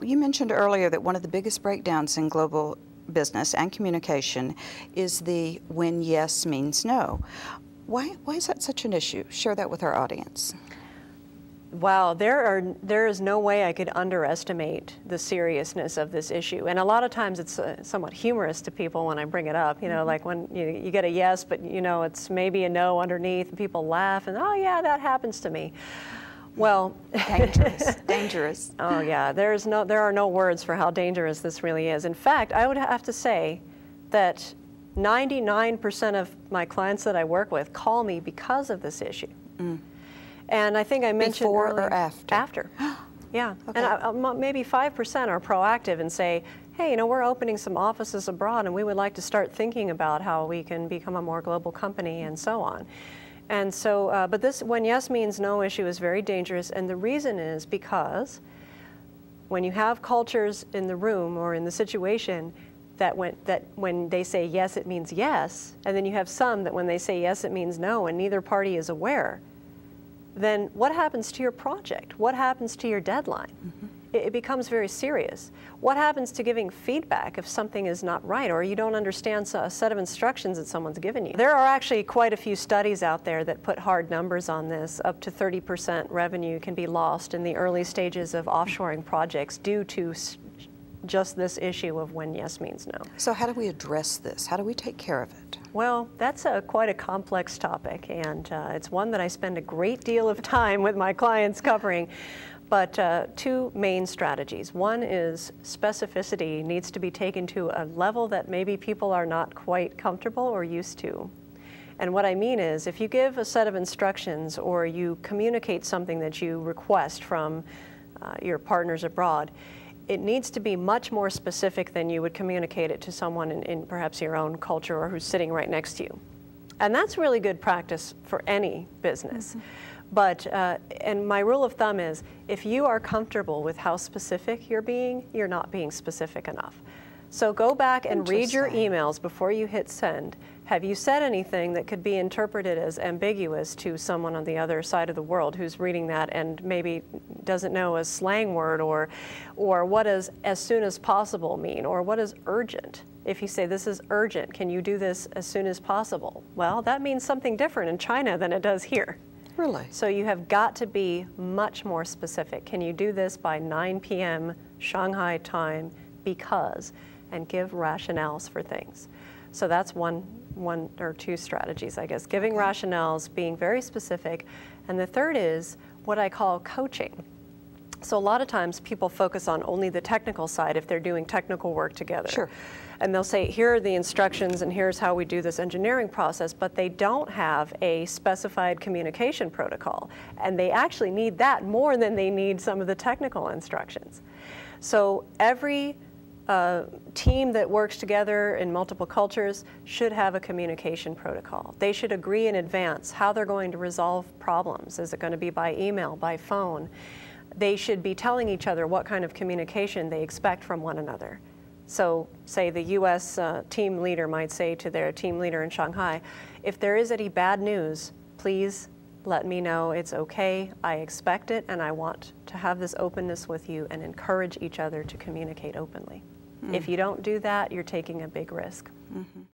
You mentioned earlier that one of the biggest breakdowns in global business and communication is the when yes means no. Why is that such an issue? Share that with our audience. Wow, there is no way I could underestimate the seriousness of this issue. And a lot of times it's somewhat humorous to people when I bring it up, like when you get a yes, but it's maybe a no underneath, and people laugh and, oh yeah, that happens to me. Well, dangerous, dangerous. Oh yeah, there are no words for how dangerous this really is. In fact, I would have to say that 99% of my clients that I work with call me because of this issue. Mm. And I think I mentioned before earlier, or after? After, yeah. Okay. And maybe 5% are proactive and say, hey, we're opening some offices abroad and we would like to start thinking about how we can become a more global company and so on. And so, but this when yes means no issue is very dangerous, and the reason is because when you have cultures in the room or in the situation that when they say yes, it means yes, and then you have some that when they say yes, it means no, and neither party is aware, then what happens to your project? What happens to your deadline? Mm-hmm. It becomes very serious. What happens to giving feedback if something is not right or you don't understand a set of instructions that someone's given you? There are actually quite a few studies out there that put hard numbers on this. Up to 30% revenue can be lost in the early stages of offshoring projects due to just this issue of when yes means no. So how do we address this? How do we take care of it? Well, that's quite a complex topic, and it's one that I spend a great deal of time with my clients covering. But two main strategies. One is specificity needs to be taken to a level that maybe people are not quite comfortable or used to. And what I mean is, if you give a set of instructions or you communicate something that you request from your partners abroad, it needs to be much more specific than you would communicate it to someone in perhaps your own culture or who's sitting right next to you. And that's really good practice for any business. Mm-hmm. But, and my rule of thumb is, if you are comfortable with how specific you're not being specific enough. So go back and read your emails before you hit send. Have you said anything that could be interpreted as ambiguous to someone on the other side of the world who's reading that and maybe doesn't know a slang word, or what does as soon as possible mean, or what is urgent? If you say this is urgent, can you do this as soon as possible? Well, that means something different in China than it does here. Really? So you have got to be much more specific. Can you do this by 9 p.m. Shanghai time because, and give rationales for things. So that's one or two strategies, I guess. Giving rationales, being very specific. And the third is what I call coaching. So a lot of times people focus on only the technical side if they're doing technical work together. Sure. And they'll say, here are the instructions and here's how we do this engineering process, but they don't have a specified communication protocol. And they actually need that more than they need some of the technical instructions. So every team that works together in multiple cultures should have a communication protocol. They should agree in advance how they're going to resolve problems. Is it going to be by email, by phone? They should be telling each other what kind of communication they expect from one another. So say the US team leader might say to their team leader in Shanghai, if there is any bad news, please let me know. It's okay, I expect it, and I want to have this openness with you and encourage each other to communicate openly. If you don't do that, you're taking a big risk.